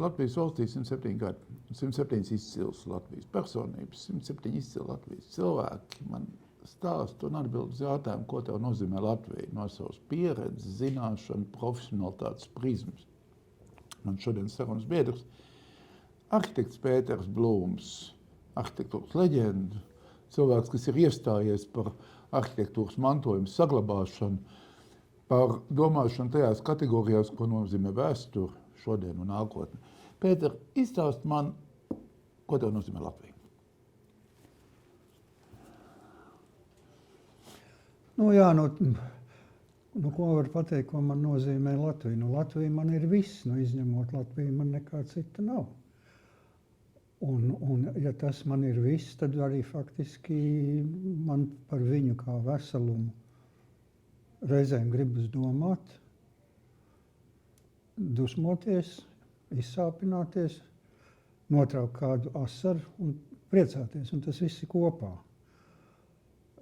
Latvijas valstī 107 gadi, 107 izcils Latvijas personības, 107 izcili Latvijas cilvēki. Man stāsta un atbild uz jautājumu, ko tev nozīmē Latvija no savas pieredzes, zināšanu, profesionalitātes prizmas. Man šodien sarunas biedrs, arhitekts Pēters Blūms, arhitektūras leģenda, cilvēks, kas ir iestājies par arhitektūras mantojumu saglabāšanu, par domāšanu tajās kategorijās, ko nozīmē vēsture, šodien un nākotne. Pēter, izstāst man, ko tev nozīmē Latvija? Ko var pateikt, ko man nozīmē Latvija? Latvija man ir viss, izņemot Latviju, man nekā cita nav. Un ja tas man ir viss, tad arī faktiski man par viņu kā veselumu reizēm gribas domāt, dusmoties, izsāpināties, notraukt kādu asaru un priecāties, un tas viss ir kopā.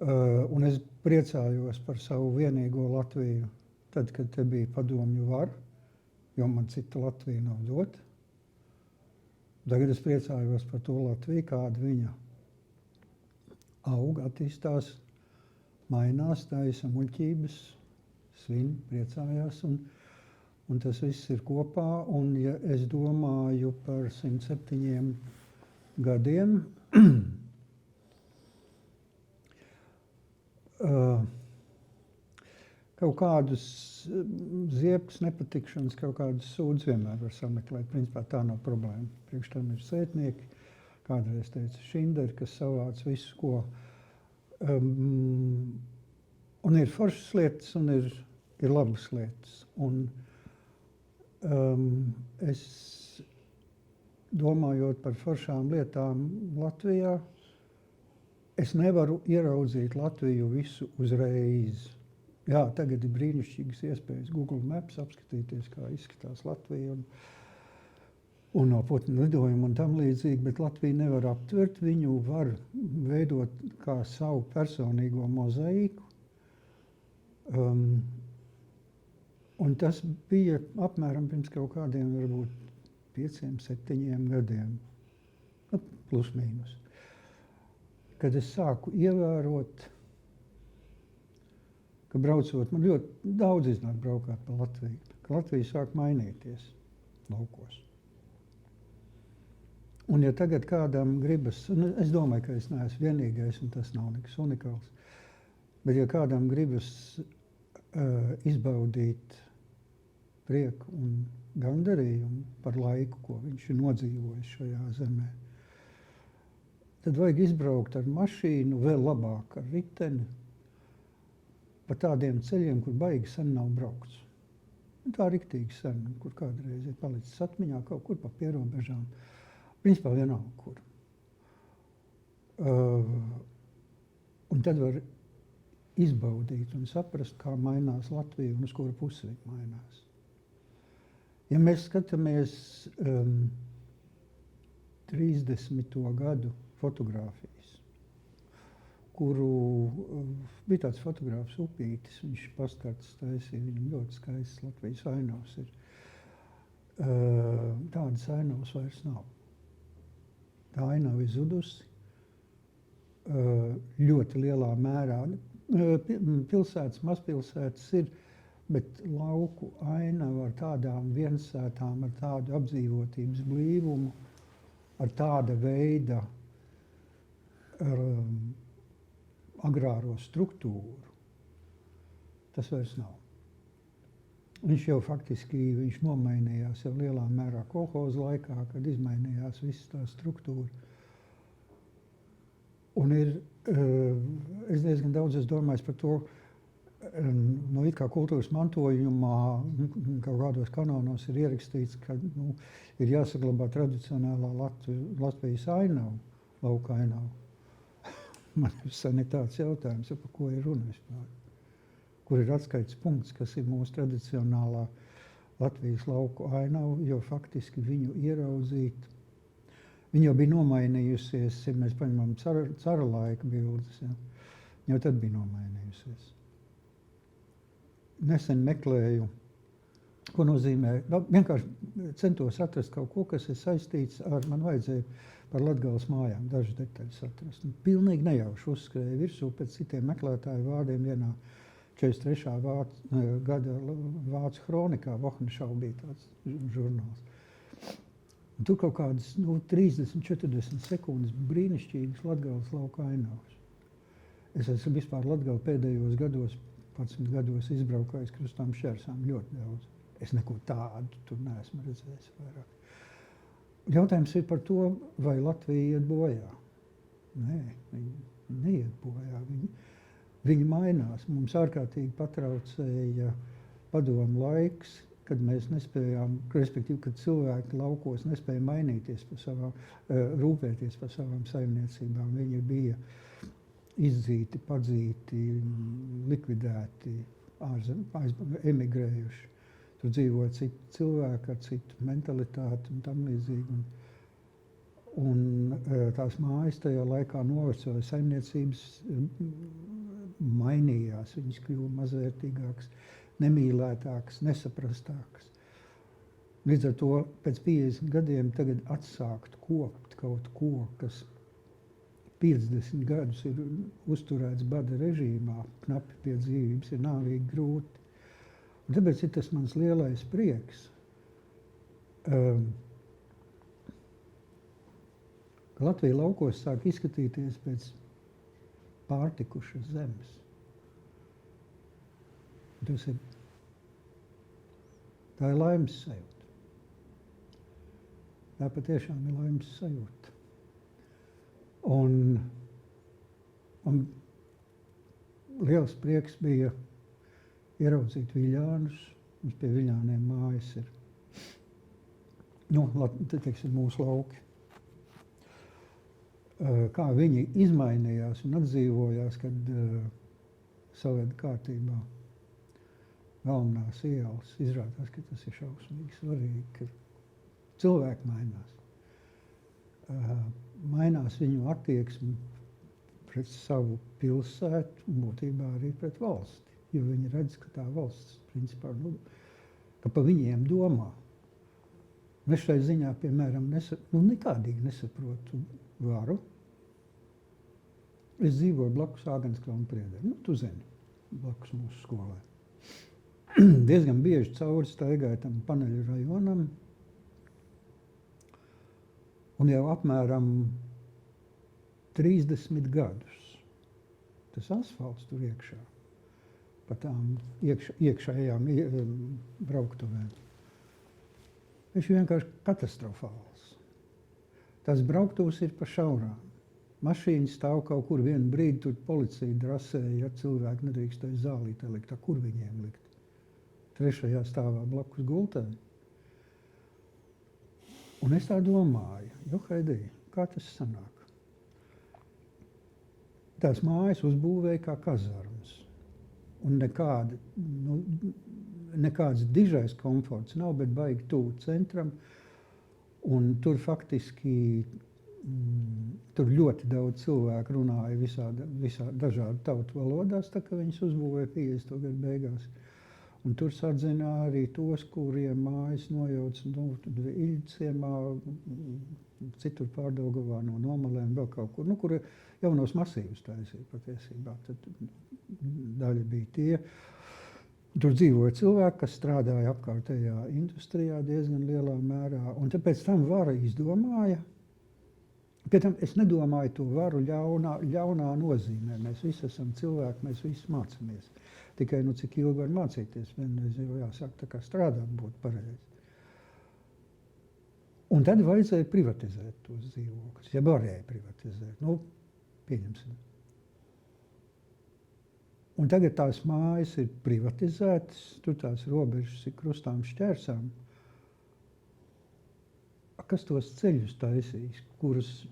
Un es priecājos par savu vienīgo Latviju, tad, kad te bija padomju vara, jo man cita Latvija nav dota. Tagad es priecājos par to Latviju, kāda viņa aug, attīstās, mainās, taisa muļķības, svin, priecājās, un tas viss ir kopā. Un ja es domāju par 107 gadiem, kaut kādus ziepes, nepatikšanas, kaut kādus sūdzes vienmēr var sameklēt. Principā tā nav problēma. Priekš tam ir sētnieki, kādreiz teica Šinderi, kas savāc visu, ko. Un ir foršas lietas un ir labas lietas. Un es domājot par foršām lietām Latvijā, es nevaru ieraudzīt Latviju visu uzreiz. Jā, tagad ir brīnišķīgas iespējas Google Maps apskatīties, kā izskatās Latvija un no putnu lidojuma un tam līdzīgi, bet Latviju nevar aptvert, viņu var veidot kā savu personīgo mozaiku. Un tas bija apmēram pirms kaut kādiem, varbūt 5, 7 gadiem, plus mīnus, kad es sāku ievērot, ka braucot, man ļoti daudz iznāk braukāt pa Latviju, ka Latvija sāk mainīties laukos. Un ja tagad kādam gribas, es domāju, ka es neesmu vienīgais, un tas nav nekas unikāls, bet ja kādam gribas izbaudīt prieku un gandarījumu par laiku, ko viņš ir nodzīvojis šajā zemē, tad vajag izbraukt ar mašīnu, vēl labāk ar riteni, pa tādiem ceļiem, kur baigi sen nav braukts. Tā riktīgi sen, kur kādreiz ir palicis atmiņā, kaut kur pa pierobežām. Principā vienalga kur. Un tad var izbaudīt un saprast, kā mainās Latvija un uz kuru pusi viņa mainās. Ja mēs skatāmies 30. gadu fotogrāfijas, kuru bija tāds fotogrāfs Upītis, viņš paskartas taisīja, viņam ļoti skaists Latvijas ainavs ir. Tādas ainavas vairs nav. Tā ainava ir zudusi ļoti lielā mērā. Pilsētas, mazpilsētas ir, bet lauku ainava ar tādām viensētām, ar tādu apdzīvotības blīvumu, ar tāda veida agrāro struktūru, tas vairs nav. Viņš jau faktiski nomainījās jau lielā mērā kolhoza laikā, kad izmainījās viss tā struktūra. Un es diezgan daudz domāju par to, it kā kultūras mantojumā kaut kādos kanonos ir ierakstīts, ka ir jāsaglabā tradicionālā Latvijas ainava, lauka ainava. Man ir tāds jautājums, par ko ir runa vispār. Kur ir atskaites punkts, kas ir mūsu tradicionālā Latvijas lauku ainava, jo faktiski viņu ieraudzīt. Viņa jau bija nomainījusies, ja mēs paņemam cara laika bildes, ja, jau tad bija nomainījusies. Nesen meklēju Ko nozīmē? Vienkārši centos atrast kaut ko, kas ir saistīts ar, man vajadzēja par Latgales mājām dažas detaļas atrast. Pilnīgi nejauši uzskrēja virsū pēc citiem meklētāju vārdiem vienā 43. gada Vācu kronikā, Wochenschau bija tāds žurnāls. Un tur kaut kādas 30-40 sekundes brīnišķīgas Latgales lauka ainavas. Es esmu vispār Latgali pēdējos gados, 11 gados izbraukājis krustām šķērsām ļoti daudz. Es neko tādu tur neesmu redzējis vairāk. Jautājums ir par to, vai Latvija iet bojā. Nē, viņi neiet bojā. Viņi mainās. Mums ārkārtīgi patraucēja padomu laiks, kad mēs nespējām, respektīvi, kad cilvēki laukos nespēja mainīties par savām, rūpēties par savām saimniecībām. Viņi bija izdzīti, padzīti, likvidēti, emigrējuši. Tur dzīvoja citi cilvēki ar citu mentalitāti un tam līdzīgi. Un tās mājas tajā laikā novecoja, saimniecības mainījās, viņas kļuva mazvērtīgākas, nemīlētākas, nesaprastākas. Līdz ar to pēc 50 gadiem tagad atsākt kopt kaut ko, kas 50 gadus ir uzturēts bada režīmā, knapi pie dzīvības, ir nāvīgi grūti. Un tāpēc ir tas mans lielais prieks, ka Latvija laukos sāk izskatīties pēc pārtikušas zemes. Tā ir laimes sajūta. Tā patiešām ir laimes sajūta. Un man liels prieks bija ieraudzīt Viļānus. Mums pie Viļāniem mājas ir, teiksim, mūsu lauki. Kā viņi izmainījās un atdzīvojās, kad saved kārtībā galvenās ielas. Izrādās, ka tas ir šausmīgi svarīgi, ka cilvēki mainās. Mainās viņu attieksmi pret savu pilsētu un būtībā arī pret valsti. Jo viņi redz, ka tā valsts, principā, ka pa viņiem domā. Es šai ziņā, piemēram, nekādīgi nesaprotu varu. Es dzīvoju blakus Āgenskalna priedē. Tu zini, blakus mūsu skolai. Diezgan bieži cauri staigāju tam Paneļu rajonam. Un jau apmēram 30 gadus tas asfalts tur iekšā. Pa tām iekšējām brauktuvēm. Viņš ir vienkārši katastrofāls. Tās brauktuvas ir pa šaurām. Mašīnas stāv kaut kur vienu brīdi, tur policija drasēja, ja cilvēki nedrīkstēja zālītē likt. Kur viņiem likt? 3. stāvā blakus gultai. Un es tā domāju, Haidī, kā tas sanāk? Tās mājas uzbūvēja kā kazarmas. Un nekāds dižais komforts nav, bet baigi tuvu centram. Un tur faktiski tur ļoti daudz cilvēku runāja visā dažādu tautu valodās, tā kā viņas uzbūvēja 50. gadu beigās. Un tur sadzināja arī tos, kuriem mājas nojauc Iļciemā, citur Pārdaugavā no Nomalēm, vēl kaut kur, kur jaunos masīvus taisīja patiesībā. Tad daļa bija tie. Tur dzīvoja cilvēki, kas strādāja apkārtējā industrijā diezgan lielā mērā. Un tāpēc tam vara izdomāja. Pēc tam es nedomāju to varu ļaunā nozīmē. Mēs visi esam cilvēki, mēs visi mācāmies. Tikai cik ilgi var mācīties, vienreiz jau jāsāk tā kā strādāt būtu pareizi. Un tad vajadzēja privatizēt tos dzīvokļus, ja varēja privatizēt. Pieņemsim. Un tagad tās mājas ir privatizētas, tur tās robežas ir krustām šķērsām. Kas tos ceļus taisīs, kurus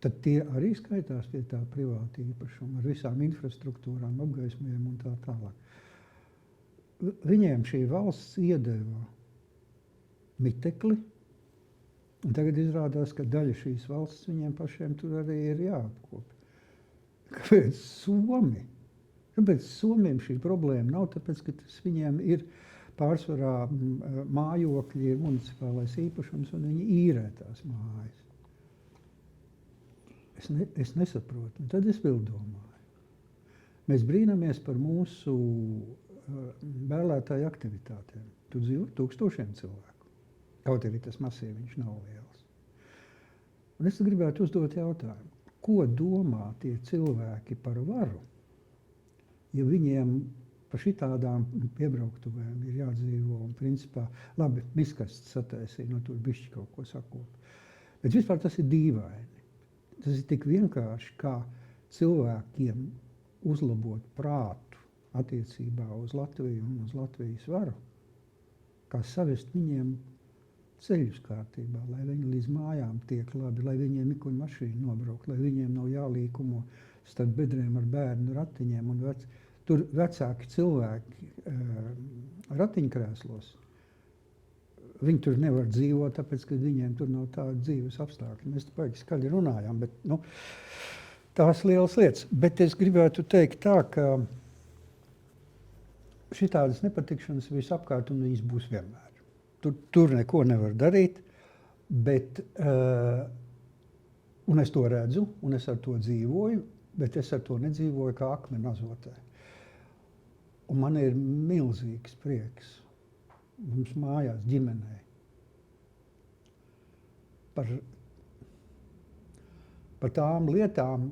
tad tie arī skaitās pie tā privāta īpašuma, ar visām infrastruktūrām, apgaismiem un tā tālāk. Viņiem šī valsts iedeva mitekli, un tagad izrādās, ka daļa šīs valsts viņiem pašiem tur arī ir jāapkopi. Kāpēc Somi? Kāpēc Somiem šī problēma nav? Tāpēc, ka tas viņiem ir pārsvarā mājokļi ir municipālais īpašums un viņi īrē tās mājas. Es nesaprotu, un tad es vēl domāju. Mēs brīnamies par mūsu vēlētāju aktivitātēm. Tur dzīvo tūkstošiem cilvēku. Kaut arī tas masīviņš nav liels. Un es gribētu uzdot jautājumu, ko domā tie cilvēki par varu, ja viņiem pa šitādām piebrauktuvēm ir jādzīvo un principā, labi, miskasts sataisīja, no tur bišķi kaut ko sakot. Bet vispār tas ir dīvaini. Tas ir tik vienkārši, kā cilvēkiem uzlabot prātu attiecībā uz Latviju un uz Latvijas varu, kā savest viņiem ceļus kārtībā, lai viņi līdz mājām tiek labi, lai viņiem ik un mašīna nobraukt, lai viņiem nav jālīkumo starp bedrēm ar bērnu ratiņiem. Un tur vecāki cilvēki ratiņkrēslos, viņi tur nevar dzīvot, tāpēc, ka viņiem tur nav tāda dzīves apstākļi. Mēs baigi skaļi runājām, bet tās lielas lietas. Bet es gribētu teikt tā, ka šitādas nepatikšanas visapkārt un viņas būs vienmēr. Tur neko nevar darīt, bet, un es to redzu, un es ar to dzīvoju, bet es ar to nedzīvoju kā akmeni azotē. Un man ir milzīgs prieks mums mājās ģimenei par tām lietām,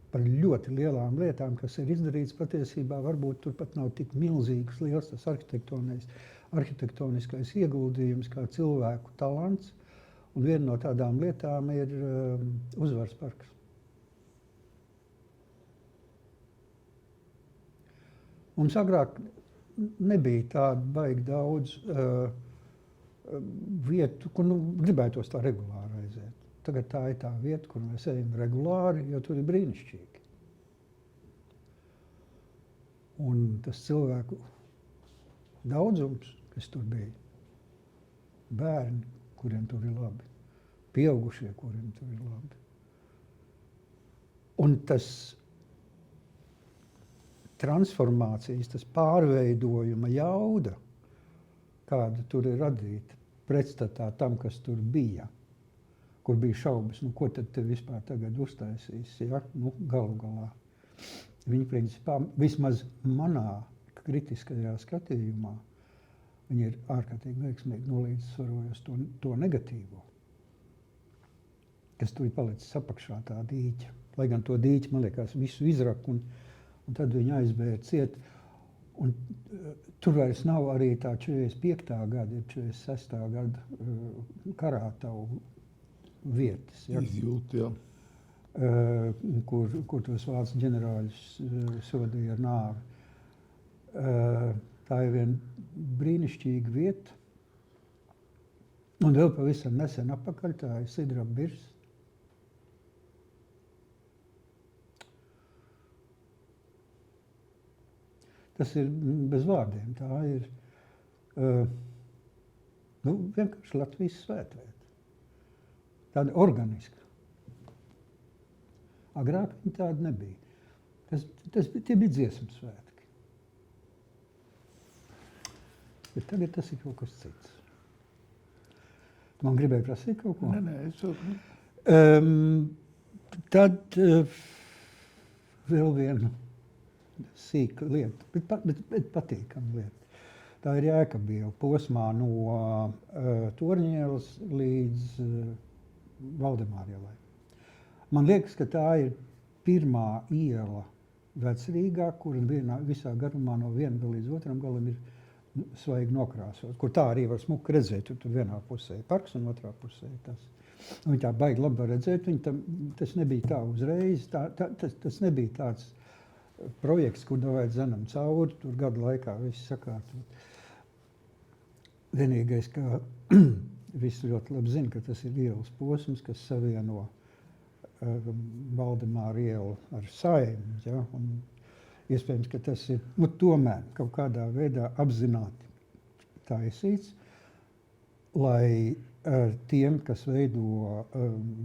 par ļoti lielām lietām, kas ir izdarīts patiesībā, varbūt tur pat nav tik milzīgs liels tas arhitektoniskais ieguldījums kā cilvēku talants, un viena no tādām lietām ir Uzvaras parks. Mums agrāk nebija tāda baigi daudz vietu, kur gribētos tā regulāri aiziet. Tagad tā ir tā vieta, kur mēs ejam regulāri, jo tur ir brīnišķīgi. Un tas cilvēku daudzums, kas tur bija, bērni, kuriem tur ir labi, pieaugušie, kuriem tur ir labi. Un tas transformācijas, tas pārveidojuma jauda, kāda tur ir radīta, pretstatā tam, kas tur bija, kur bija šaubas, ko tad te vispār tagad uztaisīs, ja? Galu galā. Viņi principā, vismaz manā kritiskajā skatījumā, viņi ir ārkārtīgi veiksmīgi nolīdzsvarojusi to negatīvo, kas tur ir palicis apakšā tā dīķa. Lai gan to dīķi, man liekas, visu izrak, un tad viņi aizbēra ciet. Un tur vairs nav arī tā 45. gada, 46. gada karātavu vietas. Ja? Izjūt, jā. Kur tos vācu ģenerāļus sodīja ar nāvi. Tā ir viena brīnišķīga vieta. Un vēl pavisam nesen apakaļ, tā ir Sidraba birs. Tas ir bez vārdiem. Tā ir vienkārši Latvijas svētvieta. Tāda organiska. Agrāk viņa tāda nebija. Tie bija dziesmu svētki. Bet tagad tas ir kaut kas cits. Tu man gribēji prasīt kaut ko? Nē, es jau... Tad vēl viena sīka lieta, bet patīkama lieta. Tā ir Jēkabiela posmā no Torņielas līdz Valdemāra ielai. Man liekas, ka tā ir pirmā iela Vecrīgā, kur visā garumā no viena līdz otram galam ir svaigi nokrāsot, kur tā arī var smuki redzēt, tur vienā pusē ir parks un otrā pusē ir tas. Viņi tā baigi labi var redzēt, tas nebija tā uzreiz, tas nebija tāds projekts, kur davēt zenam cauri, tur gadu laikā viss sakārtot. Vienīgais, ka visi ļoti labi zina, ka tas ir ielas posms, kas savieno Valdemāra ielu ar Saeimu, ja? Un iespējams, ka tas ir tomēr kaut kādā veidā apzināti taisīts, lai tiem, kas veido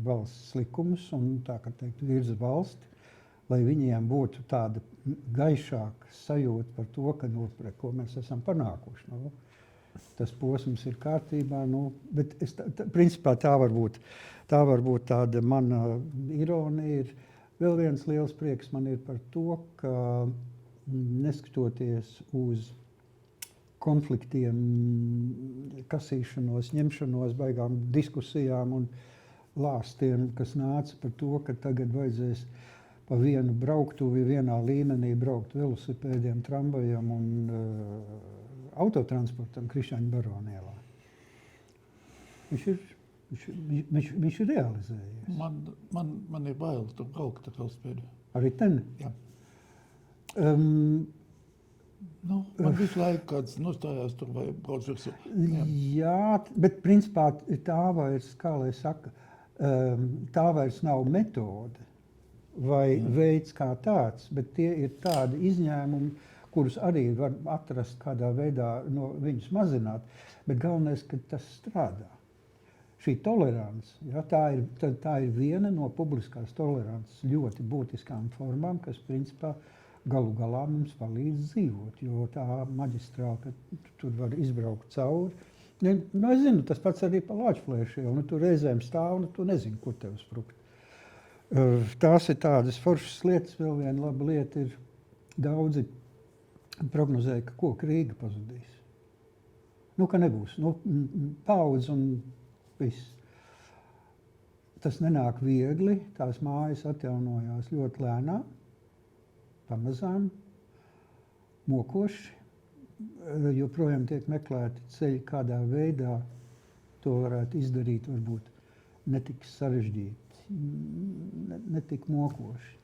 valsts likumus un tā, kā teikt, virza valsti, lai viņiem būtu tāda gaišāka sajūta par to, ka, nu, ko mēs esam panākuši. Nu, tas posms ir kārtībā, nu, bet principā tā var būt tāda mana ironija. Ir vēl viens liels prieks man ir par to, ka neskatoties uz konfliktiem, kasīšanos, ņemšanos, baigām diskusijām un lāstiem, kas nāca par to, ka tagad vajadzēs pa vienu brauktuvi vienā līmenī braukt velosipēdiem, tramvajam un autotransportam Krišāņu Baronielā. Viņš ir realizējies. Man ir bail tur braukt ar velospēdu. Arī ten? Jā. Man visu laiku kāds nostājās tur vai brauc virsū. Jā, bet principā tā vairs, kā lai saka, tā vairs nav metode vai veids kā tāds, bet tie ir tādi izņēmumi, kurus arī var atrast kādā veidā, no viņus mazināt, bet galvenais, ka tas strādā. Šī tolerance, ja, tā ir viena no publiskās tolerances ļoti būtiskām formām, kas principā galu galā mums palīdz dzīvot, jo tā maģistrāla, ka tur var izbraukt cauri. Nu, es zinu, tas pats arī pa Lāčplēšu, nu, tu reizēm stāv, nu, tu nezini, kur tev sprukt. Tās ir tādas foršas lietas, vēl viena laba lieta ir daudzi prognozēja, ka koku Rīga pazudīs. Nu, ka nebūs. Nu, paudz un viss. Tas nenāk viegli, tās mājas atjaunojās ļoti lēnām, pamazām, mokoši. Joprojām tiek meklēti ceļi, kādā veidā to varētu izdarīt, varbūt netik sarežģīti, netik mokoši.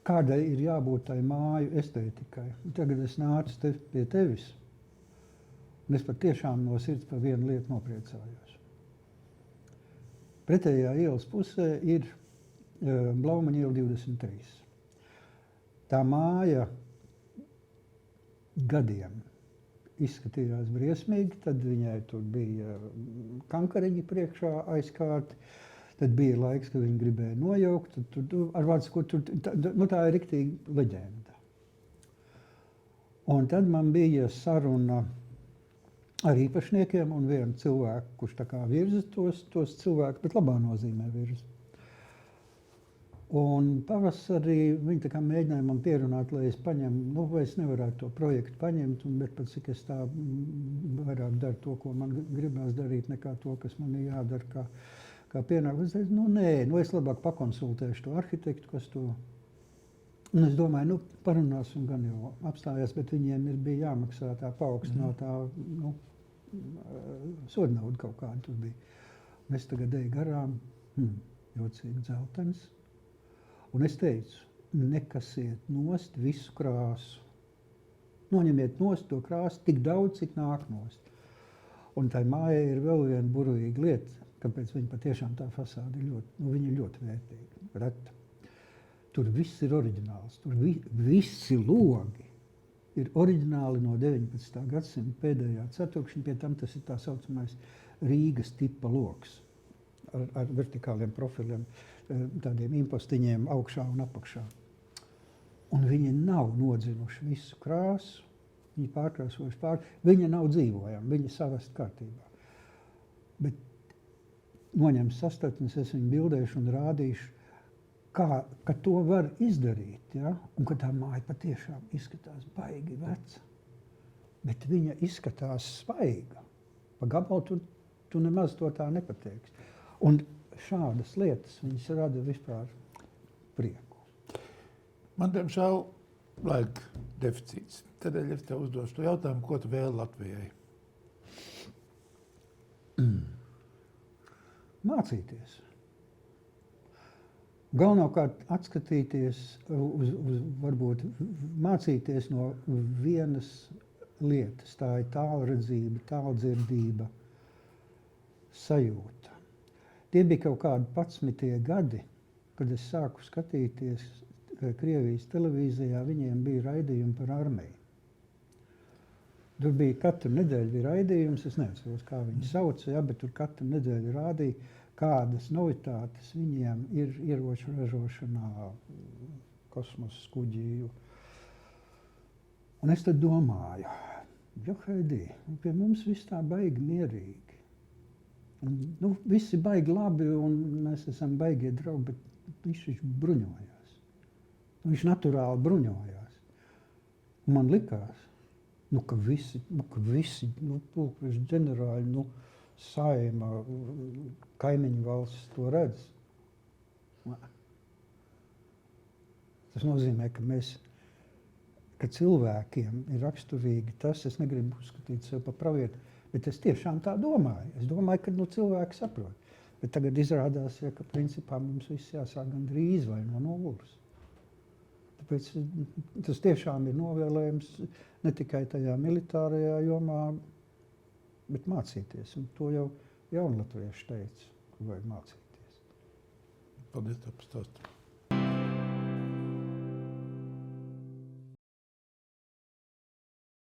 Kādai ir jābūt tai māju estētikai? Tagad es nācu pie tevis, un es patiešām no sirds par vienu lietu nopriecājos. Pretējā ielas pusē ir Blaumaņa iela 23. Tā māja gadiem izskatījās briesmīgi, tad viņai tur bija kankariņi priekšā aizkārti, tad bija laiks, kad viņi gribēja nojaukt, tā ir riktīgi leģenda. Un tad man bija saruna ar īpašniekiem un vienu cilvēku, kurš tā kā virza tos cilvēkus, bet labā nozīmē virza. Un pavasarī viņi tā kā mēģināja man pierunāt, lai es paņemu, vai es nevarētu to projektu paņemt, bet pat cik es tā vairāk daru to, ko man gribās darīt, nekā to, kas man ir jādara kā pienākums. Es teicu, es labāk pakonsultēšu to arhitektu, kas to... Un es domāju, parunāsim gan jau apstājās, bet viņiem bija jāmaksā tā paaugstinātā, sodnauda kaut kāda tur bija. Un es tagad eju garām, jocīgi dzeltens. Un es teicu, nekasiet nost visu krāsu. Noņemiet nost to krāsu tik daudz, cik nāk nost. Un tai mājai ir vēl viena burvīga lieta, kāpēc viņa patiešām tā fasāde ir viņa ļoti vērtīga, reta. Tur viss ir oriģināls, tur visi logi ir oriģināli no 19. gadsimta pēdējā ceturkšņa, pie tam tas ir tā saucamais Rīgas tipa logs ar vertikāliem profiliem, tādiem impostiņiem augšā un apakšā. Un viņi nav nodzinuši visu krāsu, viņi pārkrāsojuši viņi nav dzīvojami, viņi savest kārtībā. Bet noņems sastatnes, es viņu bildēšu un rādīšu, ka to var izdarīt, ja? Un ka tā māja patiešām izskatās baigi veca, bet viņa izskatās svaiga. Pa gabalu tu nemaz to tā nepateiksi. Un šādas lietas viņas rada vispār prieku. Man, diemžēl, laika deficīts. Tādēļ es tev uzdošu to jautājumu, ko tu vēl Latvijai? Mācīties. Galvenokārt atskatīties varbūt mācīties no vienas lietas. Tā ir tālredzība, tāldzirdība, sajūta. Tie bija kaut kādi 11. gadi, kad es sāku skatīties Krievijas televīzijā, viņiem bija raidījumi par armiju. Tur bija katru nedēļu bija raidījums, es neatceros, kā viņi sauca, bet tur katru nedēļu rādīja, kādas novitātes viņiem ir ieroču ražošanā, kosmosa kuģi. Un es tad domāju, Heidi, pie mums viss tā baigi mierīgi. Un, visi baigi labi un mēs esam baigie draugi, bet viņš bruņojās. Viņš naturāli bruņojās. Un man likās, ka visi pulkveža ģenerāļi, Saeima, kaimiņu valstis to redz. Tas nozīmē, ka cilvēkiem ir raksturīgi tas, es negribu uzskatīt sevi par pravietu, bet es tiešām tā domāju. Es domāju, ka cilvēki saprot. Bet tagad izrādās, ka principā mums viss jāsāk gandrīz vai no nulles. Tāpēc tas tiešām ir novēlējums ne tikai tajā militārajā jomā, bet mācīties. Un to jau jaunatvieši teica, ka vajag mācīties. Paldies tev par stāstu.